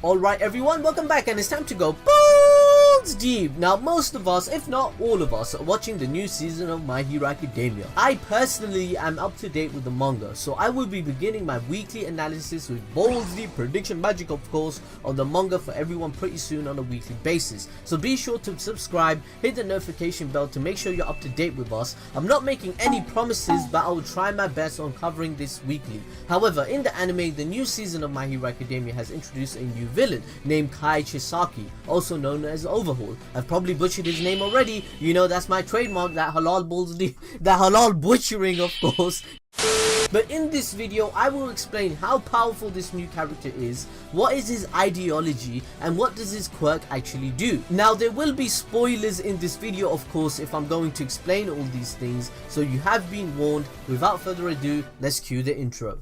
Alright everyone, welcome back and it's time to go balls deep. Now most of us, if not all of us, are watching the new season of My Hero Academia. I personally am up to date with the manga, so I will be beginning my weekly analysis with balls deep prediction magic of course on the manga for everyone pretty soon on a weekly basis. So be sure to subscribe, hit the notification bell to make sure you're up to date with us. I'm not making any promises, but I will try my best on covering this weekly. However, in the anime, the new season of My Hero Academia has introduced a new villain named Kai Chisaki, also known as Overhaul. I've probably butchered his name already, you know that's my trademark, that halal butchering of course. But in this video, I will explain how powerful this new character is, what is his ideology, and what does his quirk actually do. Now there will be spoilers in this video of course if I'm going to explain all these things, so you have been warned. Without further ado, let's cue the intro.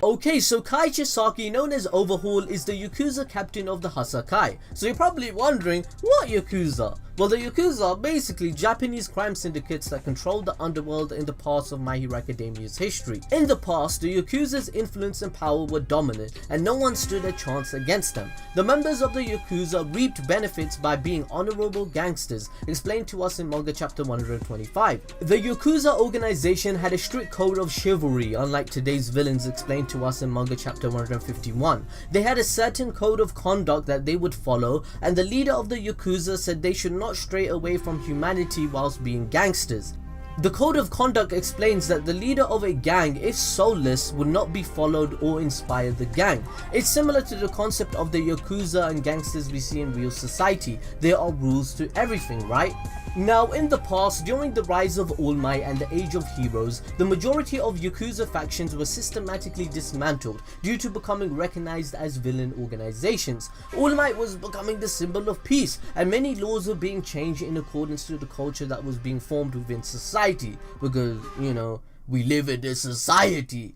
Okay, so Kai Chisaki, known as Overhaul, is the Yakuza captain of the Hasakai. So you're probably wondering, what Yakuza? Well, the Yakuza are basically Japanese crime syndicates that controlled the underworld in the past of My Hero Academia's history. In the past, the Yakuza's influence and power were dominant, and no one stood a chance against them. The members of the Yakuza reaped benefits by being honorable gangsters, explained to us in manga chapter 125. The Yakuza organization had a strict code of chivalry, unlike today's villains, explained to us in manga chapter 151. They had a certain code of conduct that they would follow, and the leader of the Yakuza said they should not stray away from humanity whilst being gangsters. The code of conduct explains that the leader of a gang, if soulless, would not be followed or inspire the gang. It's similar to the concept of the Yakuza and gangsters we see in real society. There are rules to everything, right? Now in the past, during the rise of All Might and the Age of Heroes, the majority of Yakuza factions were systematically dismantled due to becoming recognized as villain organizations. All Might was becoming the symbol of peace, and many laws were being changed in accordance to the culture that was being formed within society, because, you know, we live in a society.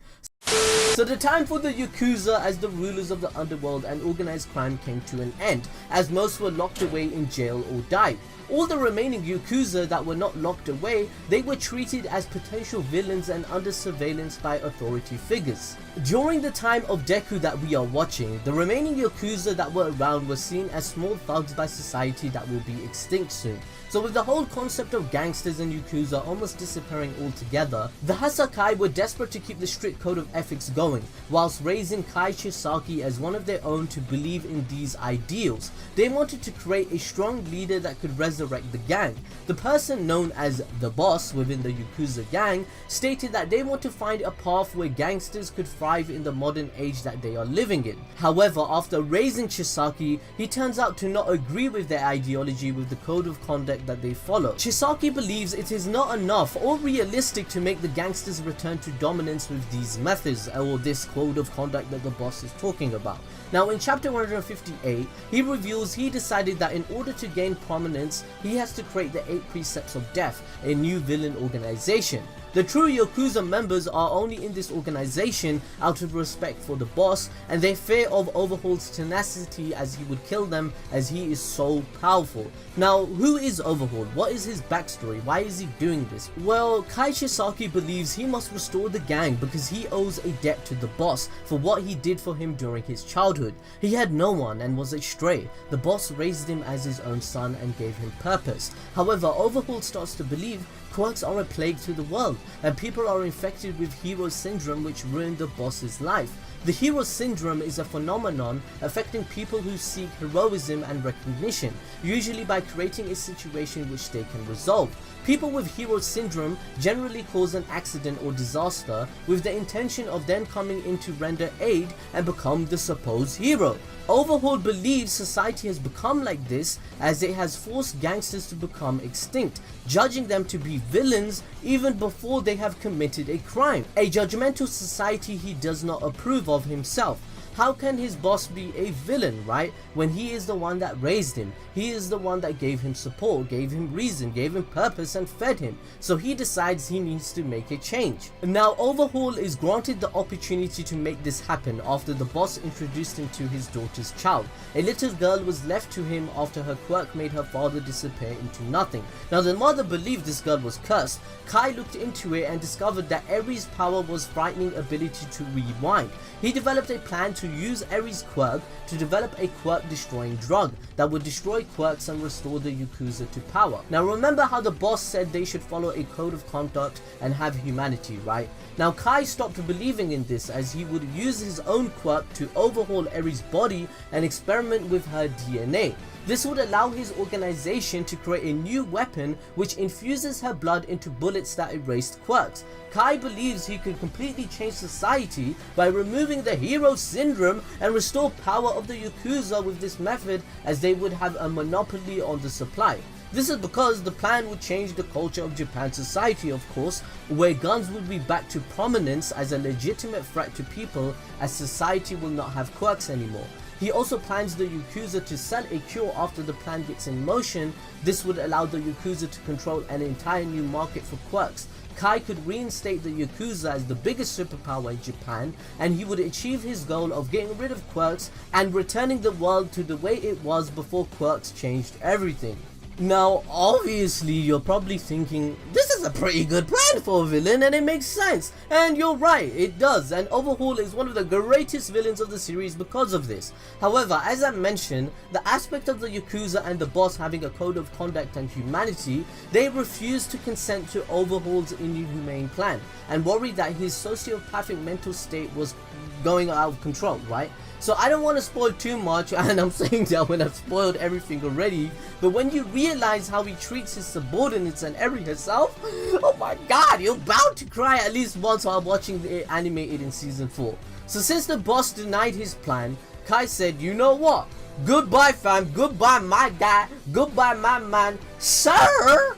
So the time for the Yakuza as the rulers of the underworld and organized crime came to an end, as most were locked away in jail or died. All the remaining Yakuza that were not locked away, they were treated as potential villains and under surveillance by authority figures. During the time of Deku that we are watching, the remaining Yakuza that were around were seen as small thugs by society that will be extinct soon. So with the whole concept of gangsters and Yakuza almost disappearing altogether, the Hasakai were desperate to keep the strict code of ethics going, whilst raising Kai Chisaki as one of their own to believe in these ideals. They wanted to create a strong leader that could resurrect the gang. The person known as the boss within the Yakuza gang stated that they want to find a path where gangsters could thrive in the modern age that they are living in. However, after raising Chisaki, he turns out to not agree with their ideology with the code of conduct that they follow. Chisaki believes it is not enough or realistic to make the gangsters return to dominance with these methods, or this code of conduct that the boss is talking about. Now in chapter 158, he reveals he decided that in order to gain prominence, he has to create the 8 precepts of death, a new villain organization. The true Yakuza members are only in this organization out of respect for the boss and their fear of Overhaul's tenacity, as he would kill them as he is so powerful. Now, who is Overhaul? What is his backstory? Why is he doing this? Well, Kai Chisaki believes he must restore the gang because he owes a debt to the boss for what he did for him during his childhood. He had no one and was a stray. The boss raised him as his own son and gave him purpose. However, Overhaul starts to believe quirks are a plague to the world, and people are infected with hero syndrome, which ruined the boss's life. The hero syndrome is a phenomenon affecting people who seek heroism and recognition, usually by creating a situation which they can resolve. People with hero syndrome generally cause an accident or disaster with the intention of then coming in to render aid and become the supposed hero. Overhaul believes society has become like this as it has forced gangsters to become extinct, judging them to be villains even before they have committed a crime, a judgmental society he does not approve of himself. How can his boss be a villain, right? When he is the one that raised him, he is the one that gave him support, gave him reason, gave him purpose and fed him. So he decides he needs to make a change. Now Overhaul is granted the opportunity to make this happen after the boss introduced him to his daughter's child. A little girl was left to him after her quirk made her father disappear into nothing. Now the mother believed this girl was cursed. Kai looked into it and discovered that Eri's power was frightening ability to rewind. He developed a plan to use Eri's quirk to develop a quirk destroying drug that would destroy quirks and restore the Yakuza to power. Now remember how the boss said they should follow a code of conduct and have humanity, right? Now Kai stopped believing in this as he would use his own quirk to overhaul Eri's body and experiment with her DNA. This would allow his organization to create a new weapon which infuses her blood into bullets that erased quirks. Kai believes he could completely change society by removing the hero syndrome and restore power of the Yakuza with this method, as they would have a monopoly on the supply. This is because the plan would change the culture of Japan's society, of course, where guns would be back to prominence as a legitimate threat to people, as society will not have quirks anymore. He also plans the Yakuza to sell a cure after the plan gets in motion. This would allow the Yakuza to control an entire new market for quirks. Kai could reinstate the Yakuza as the biggest superpower in Japan, and he would achieve his goal of getting rid of quirks and returning the world to the way it was before quirks changed everything. Now obviously you're probably thinking, this is a pretty good plan for a villain and it makes sense, and you're right, it does, and Overhaul is one of the greatest villains of the series because of this. However, as I mentioned, the aspect of the Yakuza and the boss having a code of conduct and humanity, they refused to consent to Overhaul's inhumane plan and worried that his sociopathic mental state was going out of control, right? So I don't want to spoil too much, and I'm saying that when I've spoiled everything already, but when you realize how he treats his subordinates and Eri herself, oh my god, you're bound to cry at least once while watching it animated in season 4. So since the boss denied his plan, Kai said, you know what? Goodbye fam, goodbye my guy, goodbye my man, sir.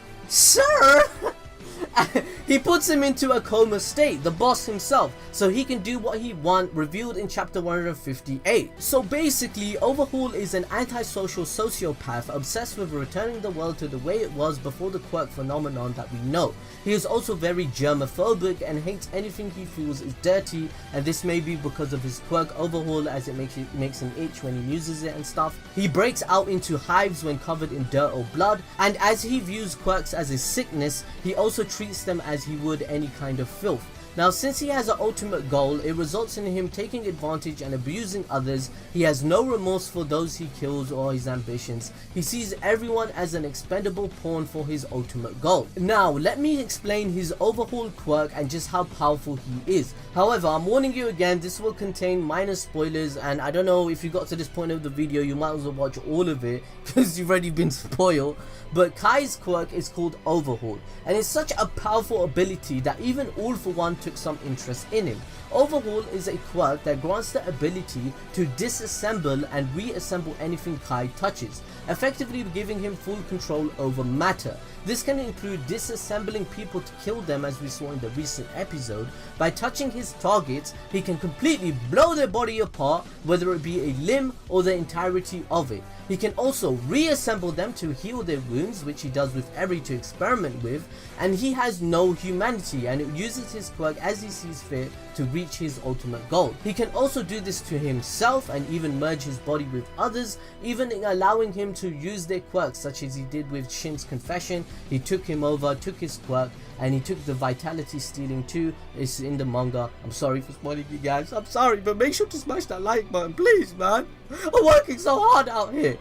He puts him into a coma state, the boss himself, so he can do what he wants, revealed in chapter 158. So basically, Overhaul is an antisocial sociopath obsessed with returning the world to the way it was before the quirk phenomenon that we know. He is also very germophobic and hates anything he feels is dirty, and this may be because of his quirk Overhaul, as it makes him itch when he uses it and stuff. He breaks out into hives when covered in dirt or blood, and as he views quirks as a sickness, he also treats them as he would any kind of filth. Now since he has an ultimate goal, it results in him taking advantage and abusing others. He has no remorse for those he kills or his ambitions. He sees everyone as an expendable pawn for his ultimate goal. Now let me explain his Overhaul quirk and just how powerful he is. However, I'm warning you again, this will contain minor spoilers, and I don't know if you got to this point of the video, you might as well watch all of it because you've already been spoiled. But Kai's quirk is called Overhaul, and it's such a powerful ability that even All For One took some interest in him. Overhaul is a quirk that grants the ability to disassemble and reassemble anything Kai touches, effectively giving him full control over matter. This can include disassembling people to kill them, as we saw in the recent episode. By touching his targets, he can completely blow their body apart, whether it be a limb or the entirety of it. He can also reassemble them to heal their wounds, which he does with Eri to experiment with, and he has no humanity and it uses his quirk as he sees fit to reach his ultimate goal. He can also do this to himself and even merge his body with others, even allowing him to use their quirks, such as he did with Shin's confession. He took him over, took his quirk, and he took the vitality stealing too. It's in the manga. I'm sorry for spoiling you guys, I'm sorry, but make sure to smash that like button, please man. I'm working so hard out here.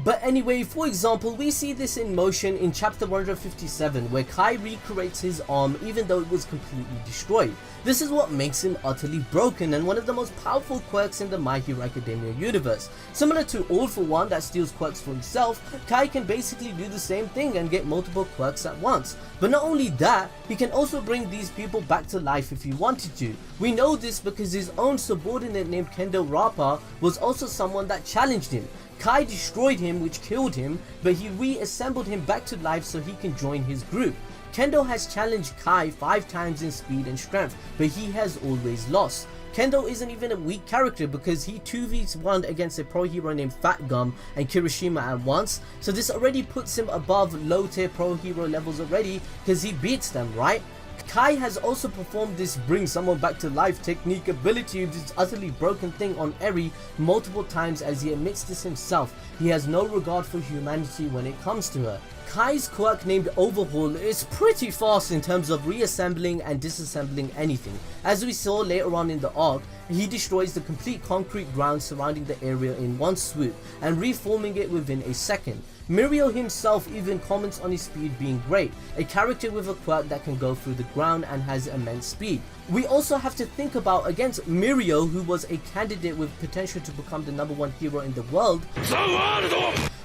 But anyway, for example, we see this in motion in chapter 157, where Kai recreates his arm even though it was completely destroyed. This is what makes him utterly broken and one of the most powerful quirks in the My Hero Academia universe. Similar to All For One that steals quirks for himself, Kai can basically do the same thing and get multiple quirks at once. But not only that, he can also bring these people back to life if he wanted to. We know this because his own subordinate named Kendo Rappa was also someone that challenged him. Kai destroyed him, which killed him, but he reassembled him back to life so he can join his group. Kendo has challenged Kai 5 times in speed and strength, but he has always lost. Kendo isn't even a weak character because he 2v1'd against a pro hero named Fat Gum and Kirishima at once, so this already puts him above low tier pro hero levels already because he beats them, right? Kai has also performed this bring someone back to life technique ability with this utterly broken thing on Eri multiple times, as he admits this himself. He has no regard for humanity when it comes to her. Kai's quirk named Overhaul is pretty fast in terms of reassembling and disassembling anything. As we saw later on in the arc, he destroys the complete concrete ground surrounding the area in one swoop and reforming it within a second. Mirio himself even comments on his speed being great, a character with a quirk that can go through the ground and has immense speed. We also have to think about against Mirio, who was a candidate with potential to become the #1 hero in the world.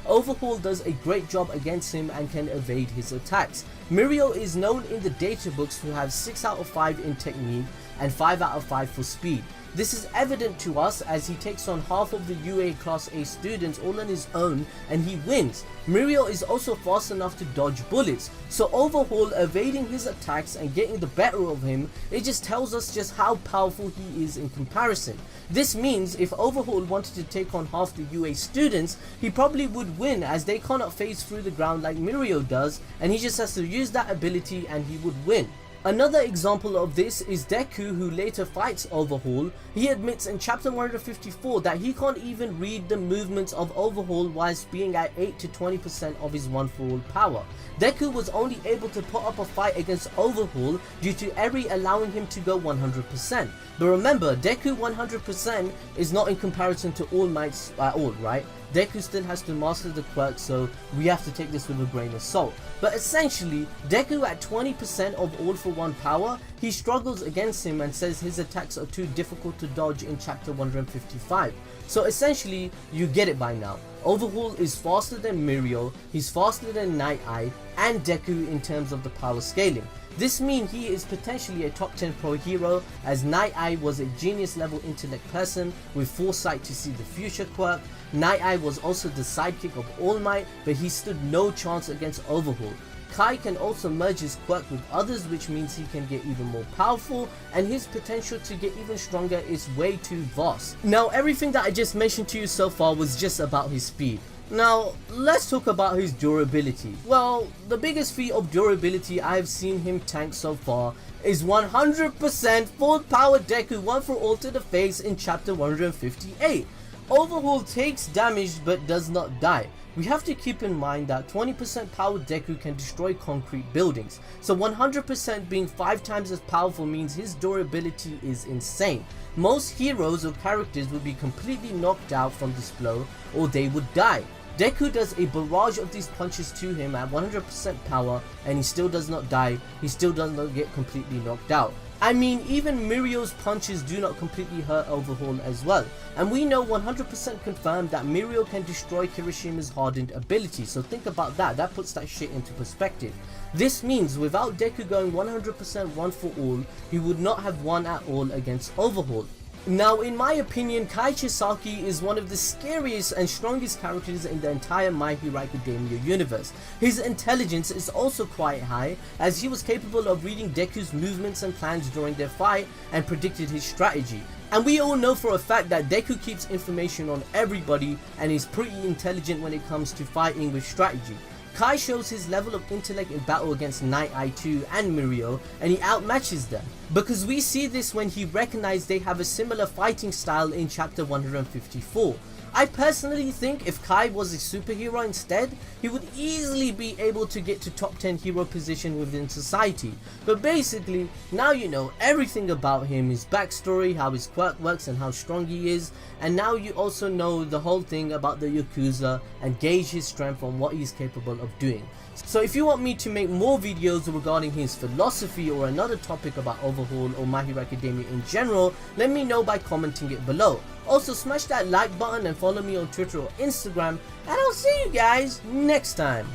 Overhaul does a great job against him and can evade his attacks. Mirio is known in the data books to have 6 out of 5 in technique and 5 out of 5 for speed. This is evident to us as he takes on half of the UA Class A students all on his own and he wins. Mirio is also fast enough to dodge bullets, so Overhaul evading his attacks and getting the better of him, it just tells us just how powerful he is in comparison. This means if Overhaul wanted to take on half the UA students, he probably would win as they cannot phase through the ground like Mirio does, and he just has to use that ability and he would win. Another example of this is Deku, who later fights Overhaul. He admits in chapter 154 that he can't even read the movements of Overhaul whilst being at 8 to 20% of his one for all power. Deku was only able to put up a fight against Overhaul due to Eri allowing him to go 100%. But remember, Deku 100% is not in comparison to All Might's at all, right? Deku still has to master the quirk, so we have to take this with a grain of salt. But essentially, Deku at 20% of all for one power, he struggles against him and says his attacks are too difficult to dodge in chapter 155. So essentially, you get it by now. Overhaul is faster than Mirio, he's faster than Night Eye, and Deku in terms of the power scaling. This means he is potentially a top 10 pro hero, as Night Eye was a genius level intellect person with foresight to see the future quirk. Night Eye was also the sidekick of All Might, but he stood no chance against Overhaul. Kai can also merge his quirk with others, which means he can get even more powerful, and his potential to get even stronger is way too vast. Now, everything that I just mentioned to you so far was just about his speed. Now, let's talk about his durability. Well, the biggest feat of durability I've seen him tank so far is 100% full power Deku 1 for all to the face in chapter 158. Overhaul takes damage but does not die. We have to keep in mind that 20% power Deku can destroy concrete buildings, so 100% being 5 times as powerful means his durability is insane. Most heroes or characters would be completely knocked out from this blow or they would die. Deku does a barrage of these punches to him at 100% power and he still does not die, he still does not get completely knocked out. I mean, even Mirio's punches do not completely hurt Overhaul as well. And we know 100% confirmed that Mirio can destroy Kirishima's hardened ability, so think about that, that puts that shit into perspective. This means without Deku going 100% one for all, he would not have won at all against Overhaul. Now, in my opinion, Kai Chisaki is one of the scariest and strongest characters in the entire My Hero Academia universe. His intelligence is also quite high, as he was capable of reading Deku's movements and plans during their fight and predicted his strategy. And we all know for a fact that Deku keeps information on everybody and is pretty intelligent when it comes to fighting with strategy. Kai shows his level of intellect in battle against Night Eye 2 and Mirio, and he outmatches them. Because we see this when he recognized they have a similar fighting style in chapter 154. I personally think if Kai was a superhero instead, he would easily be able to get to top 10 hero position within society. But basically, now you know everything about him, his backstory, how his quirk works and how strong he is, and now you also know the whole thing about the Yakuza and gauge his strength on what he's capable of doing. So if you want me to make more videos regarding his philosophy or another topic about Overhaul or My Hero Academia in general, let me know by commenting it below. Also, smash that like button and follow me on Twitter or Instagram, and I'll see you guys next time.